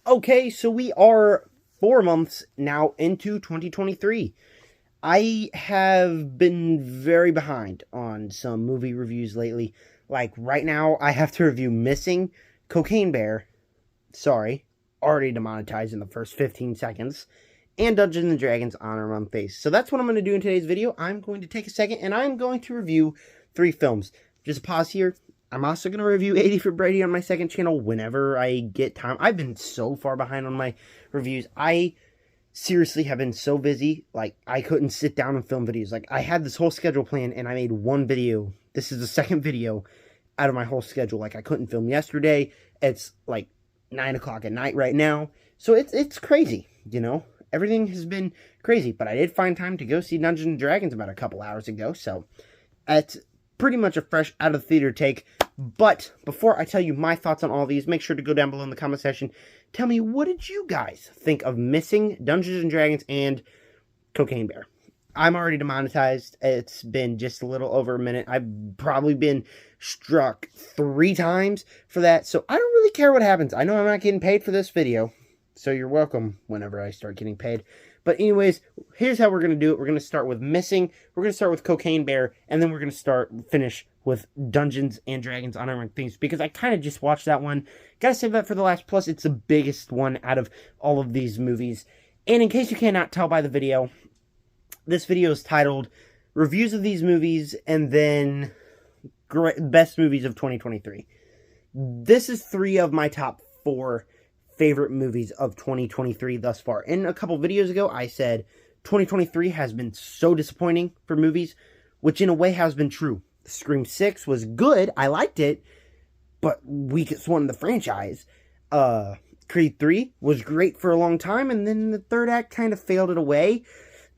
Okay, so we are 4 months now into 2023. I have been very behind on some movie reviews lately. Like right now, I have to review Missing, Cocaine Bear, sorry, already demonetized in the first 15 seconds, and Dungeons and Dragons Honor Among Thieves. So that's what I'm going to do in today's video. I'm going to take a second and I'm going to review 3 films. Just pause here. I'm also going to review 80 for Brady on my second channel whenever I get time. I've been so far behind on my reviews. I seriously have been so busy. Like, I couldn't sit down and film videos. Like, I had this whole schedule planned and I made one video. This is the second video out of my whole schedule. Like, I couldn't film yesterday. It's like 9 o'clock at night right now. So it's crazy, you know? Everything has been crazy. But I did find time to go see Dungeons and Dragons about a couple hours ago. So it's pretty much a fresh out of the theater take. But before I tell you my thoughts on all these, make sure to go down below in the comment section. Tell me, what did you guys think of Missing, Dungeons and Dragons, and Cocaine Bear? I'm already demonetized. It's been just a little over a minute. I've probably been struck 3 times for that. So I don't really care what happens. I know I'm not getting paid for this video. So you're welcome whenever I start getting paid. But anyways, here's how we're going to do it. We're going to start with Missing. We're going to start with Cocaine Bear. And then we're going to finish with Dungeons and Dragons Honor Among Thieves. Because I kind of just watched that one. Gotta save that for the last. Plus, it's the biggest one out of all of these movies. And in case you cannot tell by the video, this video is titled Reviews of These Movies and then Best Movies of 2023. This is 3 of my top 4 favorite movies of 2023 thus far. In a couple videos ago, I said 2023 has been so disappointing for movies, which in a way has been true. Scream 6 was good, I liked it, but weakest one in the franchise. Creed 3 was great for a long time, and then the third act kind of failed it away.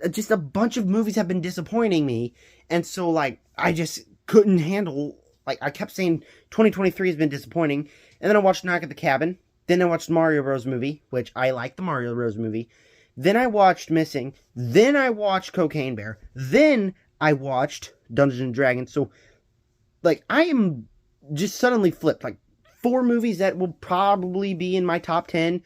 Just a bunch of movies have been disappointing me, and so, like, I just couldn't handle, like, I kept saying 2023 has been disappointing, and then I watched Knock at the Cabin. Then I watched Mario Bros. Movie, which I like the Mario Bros. Movie. Then I watched Missing. Then I watched Cocaine Bear. Then I watched Dungeons and Dragons. So, like, I am just suddenly flipped. Like, 4 movies that will probably be in my top 10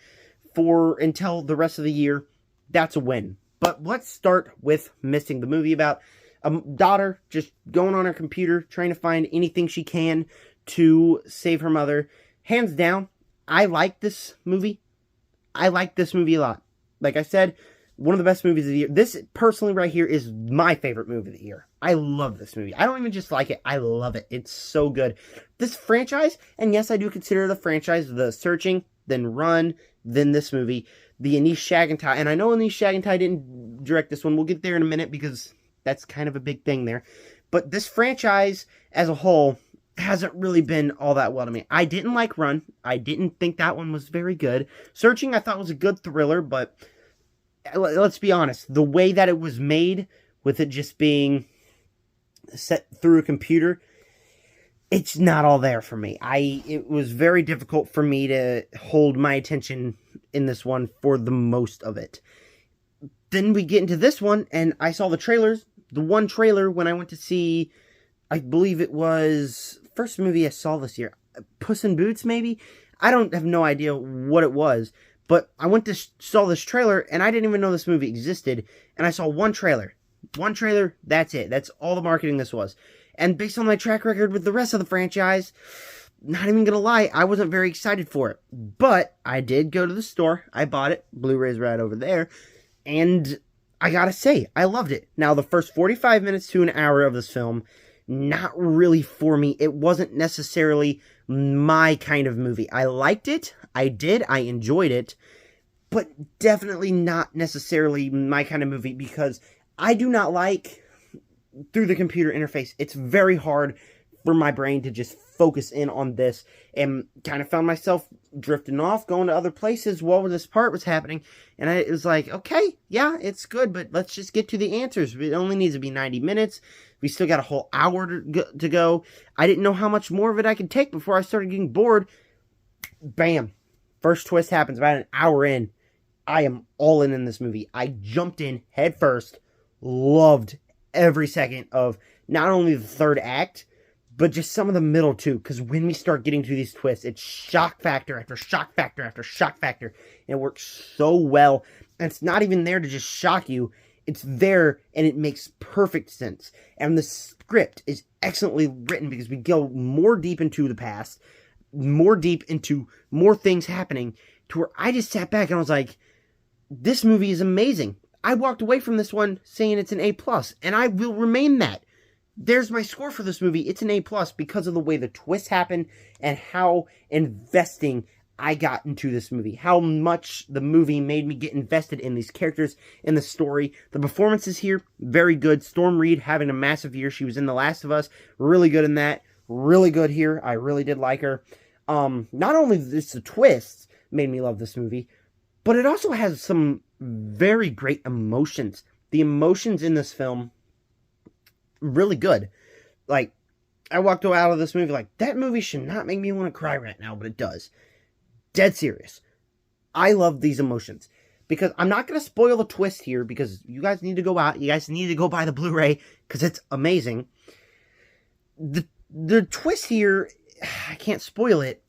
for until the rest of the year. That's a win. But let's start with Missing, the movie about a daughter just going on her computer, trying to find anything she can to save her mother. Hands down, I like this movie. I like this movie a lot. Like I said, one of the best movies of the year. This, personally, right here, is my favorite movie of the year. I love this movie. I don't even just like it. I love it. It's so good. This franchise, and yes, I do consider the franchise, The Searching, then Run, then this movie, the Anish Shagantai. And I know Anish Shagantai didn't direct this one. We'll get there in a minute because that's kind of a big thing there. But this franchise, as a whole, hasn't really been all that well to me. I didn't like Run. I didn't think that one was very good. Searching, I thought was a good thriller, but let's be honest. The way that it was made, with it just being set through a computer, it's not all there for me. It was very difficult for me to hold my attention in this one for the most of it. Then we get into this one, and I saw the trailers. The one trailer when I went to see, I believe it was first movie I saw this year, Puss in Boots, maybe? I don't have no idea what it was, but I went to saw this trailer, and I didn't even know this movie existed, and I saw one trailer. One trailer, that's it. That's all the marketing this was. And based on my track record with the rest of the franchise, not even gonna lie, I wasn't very excited for it. But I did go to the store. I bought it. Blu-ray's right over there. And I gotta say, I loved it. Now, the first 45 minutes to an hour of this film, not really for me. It wasn't necessarily my kind of movie. I liked it. I did. I enjoyed it. But definitely not necessarily my kind of movie, because I do not like through the computer interface. It's very hard for my brain to just focus in on this, and kind of found myself drifting off, going to other places while this part was happening, and it was like, okay, yeah, it's good, but let's just get to the answers. It only needs to be 90 minutes. We still got a whole hour to go. I didn't know how much more of it I could take before I started getting bored. Bam. First twist happens about an hour in. I am all in this movie. I jumped in head first, loved every second of not only the third act, but just some of the middle too, because when we start getting to these twists, it's shock factor after shock factor after shock factor, and it works so well. And it's not even there to just shock you, it's there and it makes perfect sense. And the script is excellently written because we go more deep into the past, more deep into more things happening, to where I just sat back and I was like, this movie is amazing. I walked away from this one saying it's an A+, and I will remain that. There's my score for this movie. It's an A+, because of the way the twists happen and how investing I got into this movie. How much the movie made me get invested in these characters, in the story. The performances here, very good. Storm Reid having a massive year. She was in The Last of Us. Really good in that. Really good here. I really did like her. Not only this, the twists made me love this movie, but it also has some very great emotions. The emotions in this film, really good. Like, I walked out of this movie like, that movie should not make me want to cry right now, but it does. Dead serious. I love these emotions. Because I'm not going to spoil the twist here, because you guys need to go out. You guys need to go buy the Blu-ray, because it's amazing. The twist here, I can't spoil it,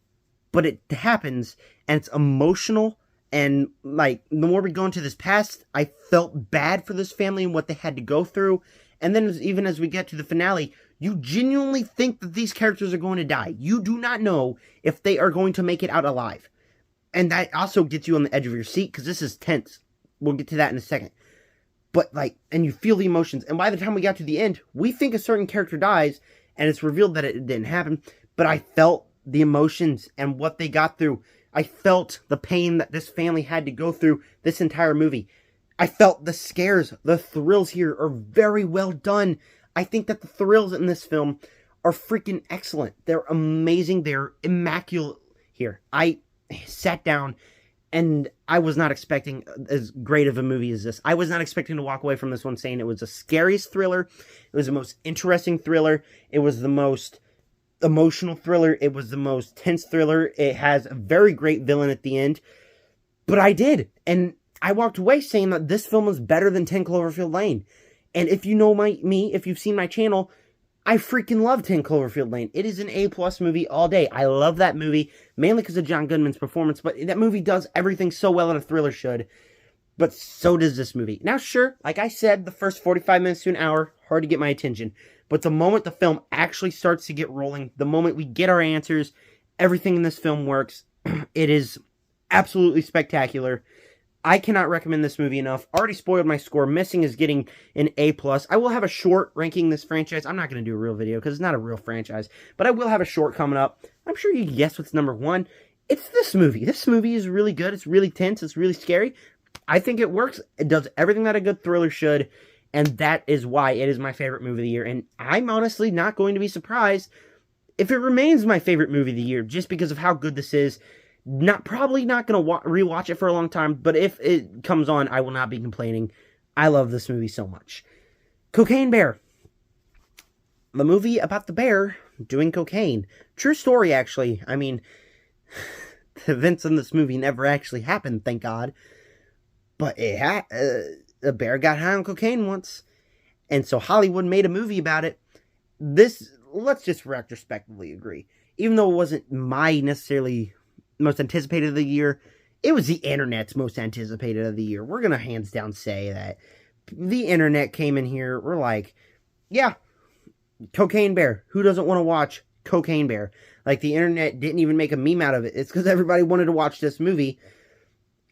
but it happens, and it's emotional. And, like, the more we go into this past, I felt bad for this family and what they had to go through. And then, even as we get to the finale, you genuinely think that these characters are going to die. You do not know if they are going to make it out alive. And that also gets you on the edge of your seat, because this is tense. We'll get to that in a second. But, like, and you feel the emotions. And by the time we got to the end, we think a certain character dies, and it's revealed that it didn't happen. But I felt the emotions and what they got through. I felt the pain that this family had to go through this entire movie. I felt the scares, the thrills here are very well done. I think that the thrills in this film are freaking excellent. They're amazing. They're immaculate here. I sat down and I was not expecting as great of a movie as this. I was not expecting to walk away from this one saying it was the scariest thriller. It was the most interesting thriller. It was the most emotional thriller. It was the most tense thriller. It has a very great villain at the end. But I did. And I walked away saying that this film is better than 10 Cloverfield Lane. And if you know me, if you've seen my channel, I freaking love 10 Cloverfield Lane. It is an A+ movie all day. I love that movie, mainly because of John Goodman's performance. But that movie does everything so well that a thriller should. But so does this movie. Now, sure, like I said, the first 45 minutes to an hour, hard to get my attention. But the moment the film actually starts to get rolling, the moment we get our answers, everything in this film works. It is absolutely spectacular. I cannot recommend this movie enough. Already spoiled my score. Missing is getting an A+. I will have a short ranking this franchise. I'm not going to do a real video because it's not a real franchise. But I will have a short coming up. I'm sure you can guess what's number one. It's this movie. This movie is really good. It's really tense. It's really scary. I think it works. It does everything that a good thriller should. And that is why it is my favorite movie of the year. And I'm honestly not going to be surprised if it remains my favorite movie of the year, just because of how good this is. Probably not going to rewatch it for a long time, but if it comes on, I will not be complaining. I love this movie so much. Cocaine Bear. The movie about the bear doing cocaine. True story, actually. I mean, the events in this movie never actually happened, thank God. But a bear got high on cocaine once. And so Hollywood made a movie about it. Let's just retrospectively agree. Even though it wasn't my necessarily most anticipated of the year, it was the internet's most anticipated of the year. We're going to hands down say that the internet came in here. We're like, yeah, Cocaine Bear. Who doesn't want to watch Cocaine Bear? Like, the internet didn't even make a meme out of it. It's because everybody wanted to watch this movie.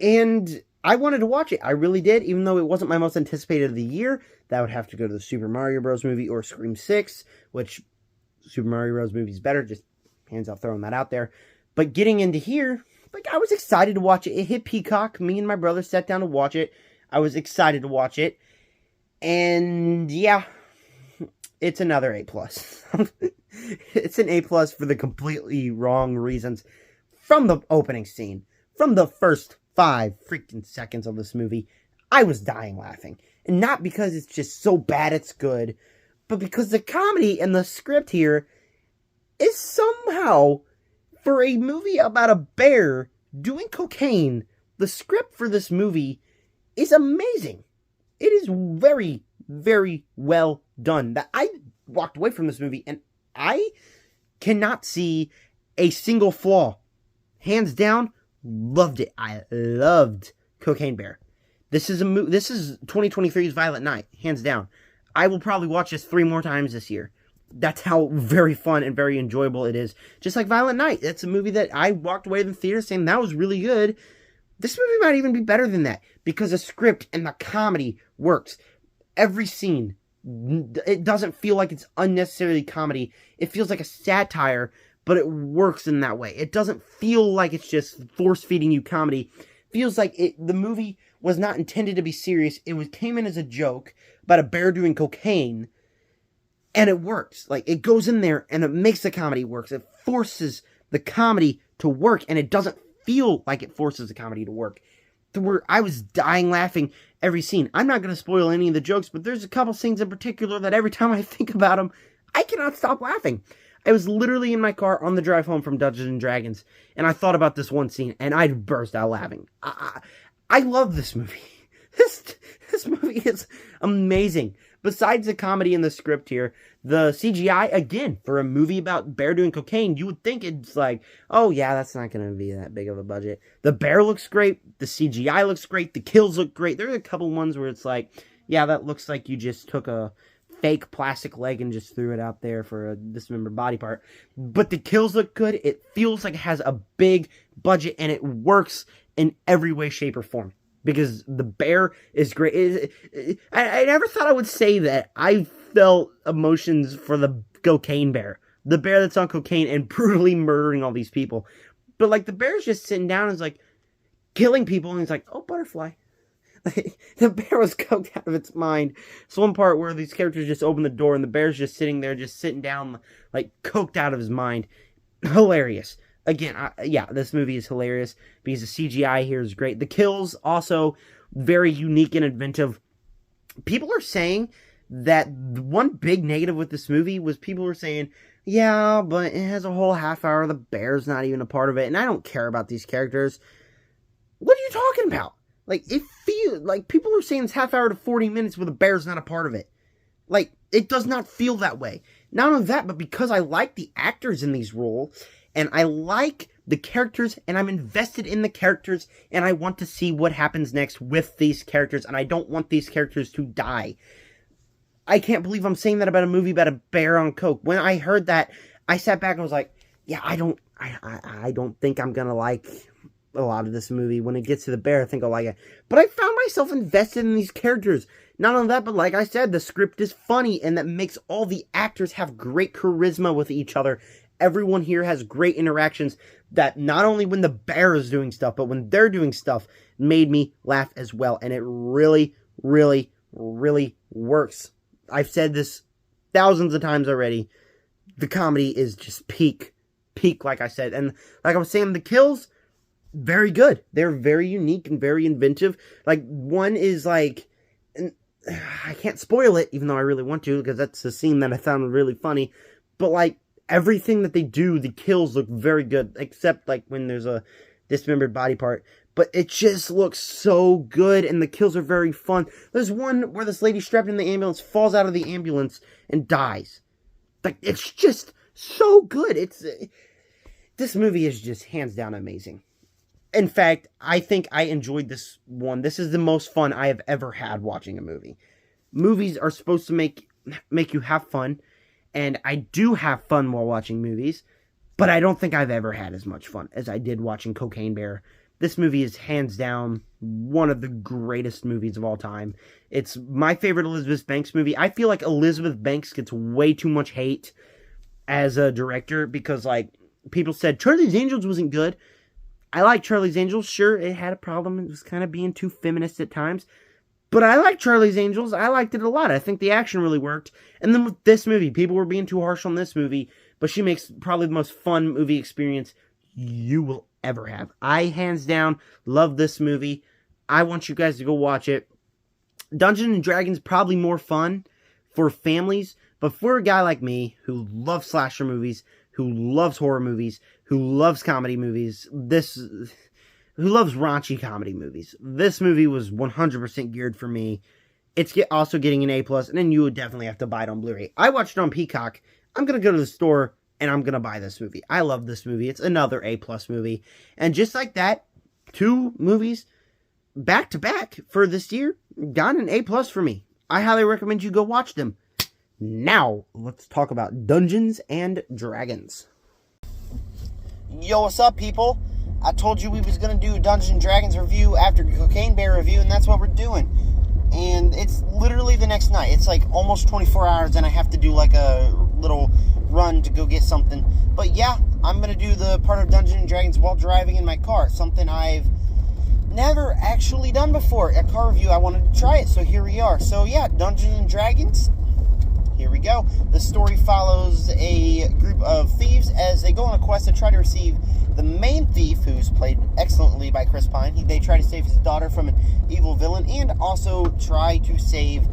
And I wanted to watch it. I really did, even though it wasn't my most anticipated of the year. That would have to go to the Super Mario Bros. Movie or Scream 6, which Super Mario Bros. Movie is better. Just hands off throwing that out there. But getting into here, like, I was excited to watch it. It hit Peacock. Me and my brother sat down to watch it. I was excited to watch it. And, yeah, it's another A+. It's an A+ for the completely wrong reasons. From the opening scene, from the first 5 freaking seconds of this movie, I was dying laughing. And not because it's just so bad it's good, but because the comedy and the script here is somehow, for a movie about a bear doing cocaine, the script for this movie is amazing. It is very, very well done. That I walked away from this movie and I cannot see a single flaw. Hands down, loved it. I loved Cocaine Bear. This is 2023's Violent Night, hands down. I will probably watch this 3 more times this year. That's how very fun and very enjoyable it is. Just like Violent Night. That's a movie that I walked away from the theater saying that was really good. This movie might even be better than that because the script and the comedy works. Every scene, it doesn't feel like it's unnecessarily comedy. It feels like a satire, but it works in that way. It doesn't feel like it's just force-feeding you comedy. It feels like the movie was not intended to be serious. It came in as a joke about a bear doing cocaine, and it works. Like, it goes in there, and it makes the comedy work. It forces the comedy to work, and it doesn't feel like it forces the comedy to work. Where I was dying laughing every scene. I'm not going to spoil any of the jokes, but there's a couple scenes in particular that every time I think about them, I cannot stop laughing. I was literally in my car on the drive home from Dungeons & Dragons, and I thought about this one scene, and I burst out laughing. I love this movie. This movie is amazing. Besides the comedy and the script here, the CGI, again, for a movie about bear doing cocaine, you would think it's like, oh yeah, that's not going to be that big of a budget. The bear looks great. The CGI looks great. The kills look great. There's a couple ones where it's like, yeah, that looks like you just took a fake plastic leg and just threw it out there for a dismembered body part. But the kills look good. It feels like it has a big budget, and it works in every way, shape, or form. Because the bear is great. I never thought I would say that. I felt emotions for the cocaine bear. The bear that's on cocaine and brutally murdering all these people. But, like, the bear's just sitting down and is, like, killing people. And he's like, oh, butterfly. The bear was coked out of its mind. So one part where these characters just open the door and the bear's just sitting there, just sitting down, like, coked out of his mind. Hilarious. Again, yeah, this movie is hilarious because the CGI here is great. The kills also very unique and inventive. People are saying that the one big negative with this movie was people were saying, yeah, but it has a whole half hour. The bear's not even a part of it. And I don't care about these characters. What are you talking about? Like, it feels like people are saying it's half hour to 40 minutes where the bear's not a part of it. Like, it does not feel that way. Not only that, but because I like the actors in these roles, and I like the characters, and I'm invested in the characters, and I want to see what happens next with these characters, and I don't want these characters to die. I can't believe I'm saying that about a movie about a bear on coke. When I heard that, I sat back and was like, yeah, I don't think I'm gonna like a lot of this movie. When it gets to the bear, I think I'll like it. But I found myself invested in these characters. Not only that, but like I said, the script is funny, and that makes all the actors have great charisma with each other. Everyone here has great interactions that not only when the bear is doing stuff, but when they're doing stuff, made me laugh as well. And it really, really, really works. I've said this thousands of times already. The comedy is just peak, like I said. And like I was saying, the kills, very good. They're very unique and very inventive. Like, one is like, I can't spoil it, even though I really want to, because that's a scene that I found really funny. But like, everything that they do, the kills look very good, except like when there's a dismembered body part. But it just looks so good, and the kills are very fun. There's one where this lady strapped in the ambulance falls out of the ambulance and dies. Like, it's just so good. This movie is just hands down amazing. In fact, I think I enjoyed this one. This is the most fun I have ever had watching a movie. Movies are supposed to make you have fun. And I do have fun while watching movies, but I don't think I've ever had as much fun as I did watching Cocaine Bear. This movie is hands down one of the greatest movies of all time. It's my favorite Elizabeth Banks movie. I feel like Elizabeth Banks gets way too much hate as a director because, like, people said Charlie's Angels wasn't good. I like Charlie's Angels. Sure, it had a problem. It was kind of being too feminist at times. But I like Charlie's Angels. I liked it a lot. I think the action really worked. And then with this movie, people were being too harsh on this movie, but she makes probably the most fun movie experience you will ever have. I, hands down, love this movie. I want you guys to go watch it. Dungeons & Dragons probably more fun for families, but for a guy like me who loves slasher movies, who loves horror movies, who loves comedy movies, who loves raunchy comedy movies, this movie was 100% geared for me. It's also getting an A+, and then you would definitely have to buy it on Blu-ray. I watched it on Peacock. I'm going to go to the store and I'm going to buy this movie. I love this movie. It's another A-plus movie. And just like that, 2 movies back to back for this year got an A-plus for me. I highly recommend you go watch them. Now, let's talk about Dungeons and Dragons. Yo, what's up, people? I told you we was going to do a Dungeons and Dragons review after Cocaine Bear review, and that's what we're doing. And it's literally the next night. It's like almost 24 hours, and I have to do like a little run to go get something. But yeah, I'm going to do the part of Dungeons and Dragons while driving in my car. Something I've never actually done before. A car review, I wanted to try it, so here we are. So yeah, Dungeons and Dragons. Here we go. The story follows a group of thieves as they go on a quest to try to receive the main thief, who's played excellently by Chris Pine. They try to save his daughter from an evil villain and also try to save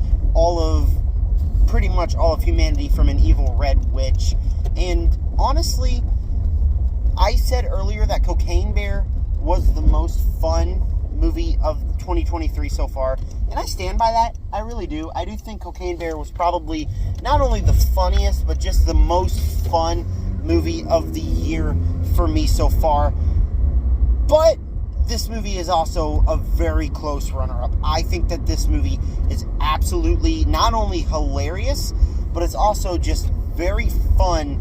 pretty much all of humanity from an evil red witch. And honestly, I said earlier that Cocaine Bear was the most fun movie of 2023 so far, and I stand by that. I really do. I do think Cocaine Bear was probably not only the funniest, but just the most fun movie of the year for me so far. But this movie is also a very close runner-up. I think that this movie is absolutely not only hilarious, but it's also just very fun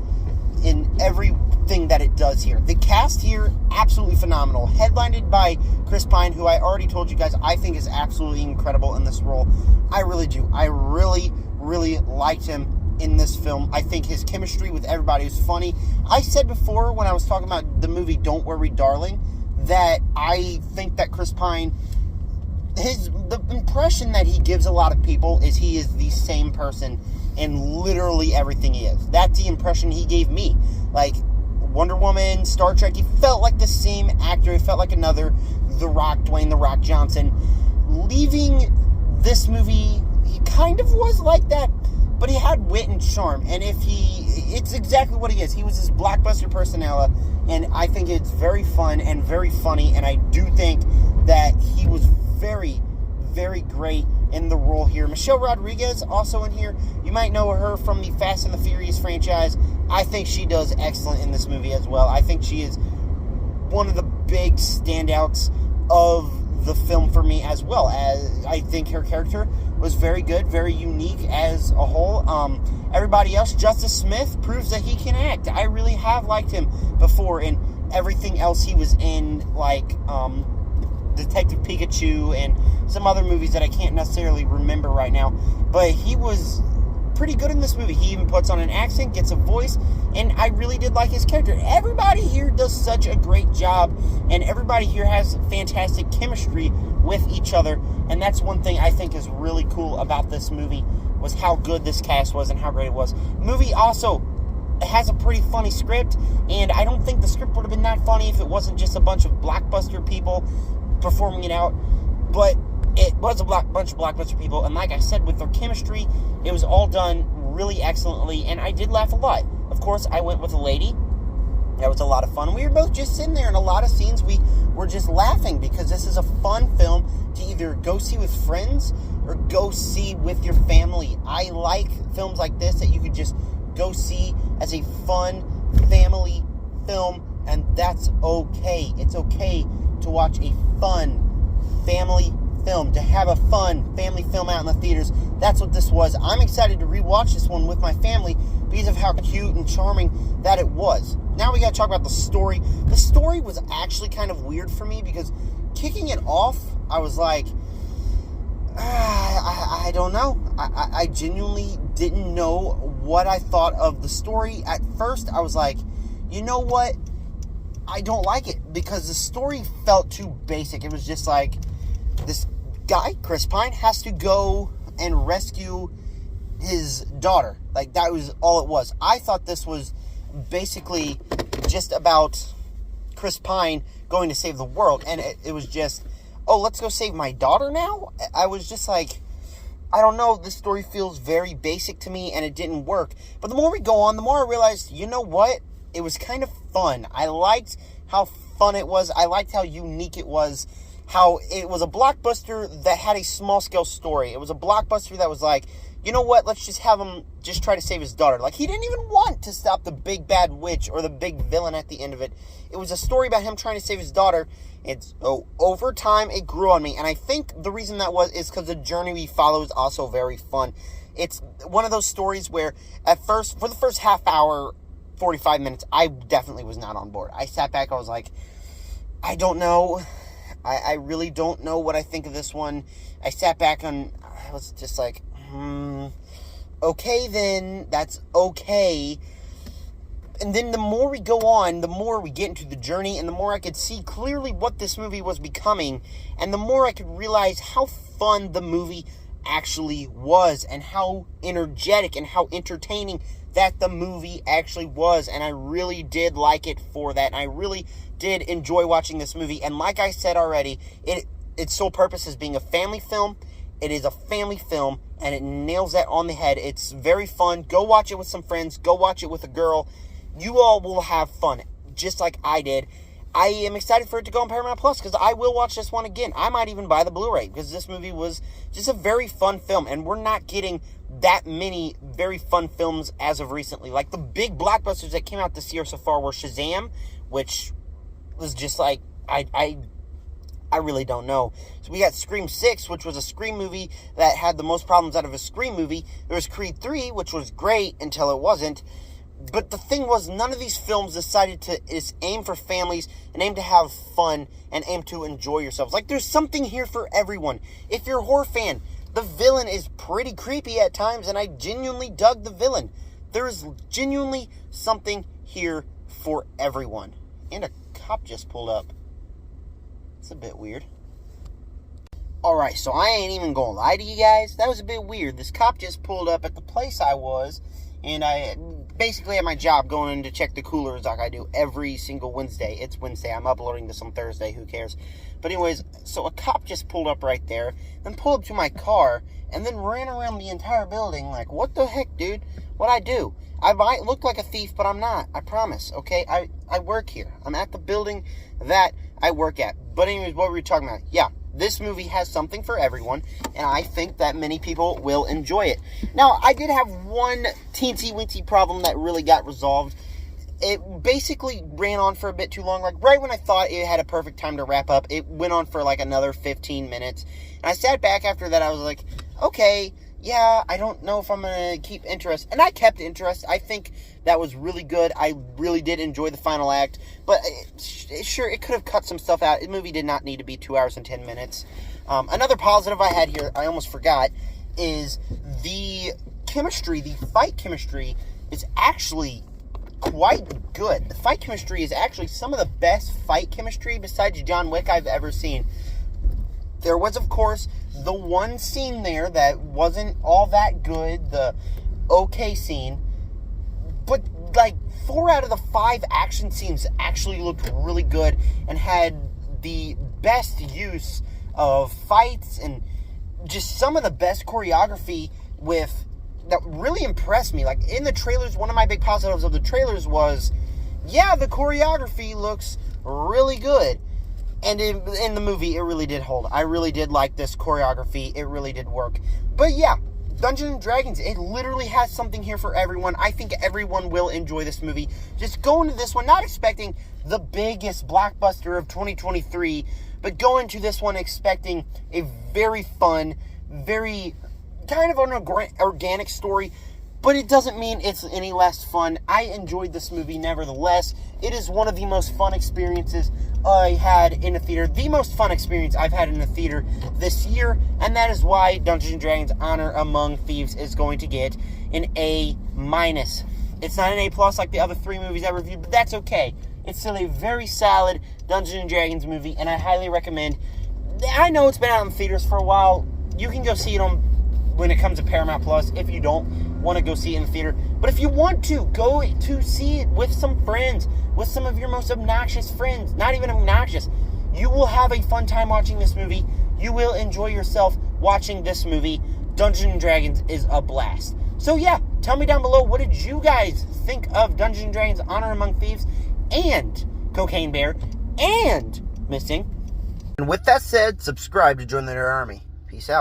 in everything that it does here. The cast here, absolutely phenomenal. Headlined by Chris Pine, who I already told you guys I think is absolutely incredible in this role. I really do. I really, really liked him in this film. I think his chemistry with everybody was funny. I said before when I was talking about the movie Don't Worry, Darling, that I think that Chris Pine, the impression that he gives a lot of people is he is the same person in literally everything he is. That's the impression he gave me. Like Wonder Woman, Star Trek, he felt like the same actor. He felt like another The Rock, Dwayne "The Rock" Johnson. Leaving this movie, he kind of was like that, but he had wit and charm, and it's exactly what he is. He was his blockbuster personality, and I think it's very fun and very funny, and I do think that he was very, very great in the role here. Michelle Rodriguez, also in here. You might know her from the Fast and the Furious franchise. I think she does excellent in this movie as well. I think she is one of the big standouts of the film for me as well. As I think her character was very good, very unique as a whole. Everybody else, Justice Smith, proves that he can act. I really have liked him before in everything else he was in, like Detective Pikachu and some other movies that I can't necessarily remember right now. But he was pretty good in this movie. He even puts on an accent, gets a voice, and I really did like his character. Everybody here does such a great job, and everybody here has fantastic chemistry with each other, and that's one thing I think is really cool about this movie, was how good this cast was and how great it was. The movie also has a pretty funny script, and I don't think the script would have been that funny if it wasn't just a bunch of blockbuster people performing it out, but it was a bunch of blockbuster people, and like I said, with their chemistry, it was all done really excellently, and I did laugh a lot. Of course, I went with a lady. That was a lot of fun. We were both just sitting there, in a lot of scenes we were just laughing, because this is a fun film to either go see with friends or go see with your family. I like films like this that you could just go see as a fun family film, and that's okay. It's okay to watch a fun family film, to have a fun family film out in the theaters. That's what this was. I'm excited to rewatch this one with my family because of how cute and charming that it was. Now we gotta talk about the story. The story was actually kind of weird for me, because kicking it off, I was like, I don't know. I genuinely didn't know what I thought of the story. At first, I was like, you know what? I don't like it, because the story felt too basic. It was just like, this guy, Chris Pine, has to go and rescue his daughter. Like, that was all it was. I thought this was basically just about Chris Pine going to save the world, and it was just, oh, let's go save my daughter now? I was just like, I don't know, this story feels very basic to me, and it didn't work. But the more we go on, the more I realized, you know what? It was kind of fun. I liked how fun it was. I liked how unique it was, how it was a blockbuster that had a small-scale story. It was a blockbuster that was like, you know what, let's just have him just try to save his daughter. Like, he didn't even want to stop the big bad witch or the big villain at the end of it. It was a story about him trying to save his daughter. Over time, it grew on me. And I think the reason that is because the journey we follow is also very fun. It's one of those stories where, for the first half hour, 45 minutes, I definitely was not on board. I sat back, I was like, I don't know. I really don't know what I think of this one. I sat back and I was just like, okay then, that's okay. And then the more we go on, the more we get into the journey, and the more I could see clearly what this movie was becoming, and the more I could realize how fun the movie actually was, and how energetic and how entertaining that the movie actually was. And I really did like it for that, and I really did enjoy watching this movie. And like I said already, its sole purpose is being a family film. It is a family film, and it nails that on the head. It's very fun. Go watch it with some friends. Go watch it with a girl. You all will have fun, just like I did. I am excited for it to go on Paramount Plus, because I will watch this one again. I might even buy the Blu-ray, because this movie was just a very fun film, and we're not getting that many very fun films as of recently. Like, the big blockbusters that came out this year so far were Shazam, which was just like, I really don't know. So we got Scream 6, which was a Scream movie that had the most problems out of a Scream movie. There was Creed 3, which was great until it wasn't. But the thing was, none of these films decided to aim for families and aim to have fun and aim to enjoy yourselves. Like, there's something here for everyone. If you're a horror fan, the villain is pretty creepy at times, and I genuinely dug the villain. There is genuinely something here for everyone. And a cop just pulled up. It's a bit weird. Alright, so I ain't even gonna lie to you guys. That was a bit weird. This cop just pulled up at the place I was, and I basically at my job going in to check the coolers like I do every single Wednesday. It's Wednesday. I'm uploading this on Thursday. Who cares? But anyways, so a cop just pulled up right there, then pulled up to my car, and then ran around the entire building like, what the heck, dude? What'd I do? I might look like a thief, but I'm not. I promise, okay? I work here. I'm at the building that I work at. But anyways, what were we talking about? Yeah, this movie has something for everyone, and I think that many people will enjoy it. Now, I did have one teensy-weensy problem that really got resolved. It basically ran on for a bit too long. Like, right when I thought it had a perfect time to wrap up, it went on for like another 15 minutes. And I sat back after that, I was like, okay, yeah, I don't know if I'm going to keep interest. And I kept interest. I think that was really good. I really did enjoy the final act. But sure, it could have cut some stuff out. The movie did not need to be 2 hours and 10 minutes. Another positive I had here, I almost forgot, is the chemistry, the fight chemistry is actually quite good. The fight chemistry is actually some of the best fight chemistry besides John Wick I've ever seen. There was, of course, the one scene there that wasn't all that good, the okay scene, but like 4 out of the 5 action scenes actually looked really good and had the best use of fights and just some of the best choreography that really impressed me. Like, in the trailers, one of my big positives of the trailers was, yeah, the choreography looks really good. And in the movie, it really did hold. I really did like this choreography. It really did work. But yeah, Dungeons & Dragons, it literally has something here for everyone. I think everyone will enjoy this movie. Just go into this one not expecting the biggest blockbuster of 2023, but go into this one expecting a very fun, very kind of an organic story, but it doesn't mean it's any less fun. I enjoyed this movie nevertheless. It is one of the most fun experiences I had in a theater. The most fun experience I've had in a theater this year, and that is why Dungeons & Dragons Honor Among Thieves is going to get an A-. It's not an A+ like the other 3 movies I reviewed, but that's okay. It's still a very solid Dungeons & Dragons movie, and I highly recommend. I know it's been out in theaters for a while. You can go see it when it comes to Paramount Plus if you don't want to go see it in the theater. But if you want to, go to see it with some friends, with some of your most obnoxious friends. Not even obnoxious. You will have a fun time watching this movie. You will enjoy yourself watching this movie. Dungeons & Dragons is a blast. So yeah, tell me down below, what did you guys think of Dungeons & Dragons Honor Among Thieves and Cocaine Bear and Missing And with that said, subscribe to join the Nerd Army. Peace out.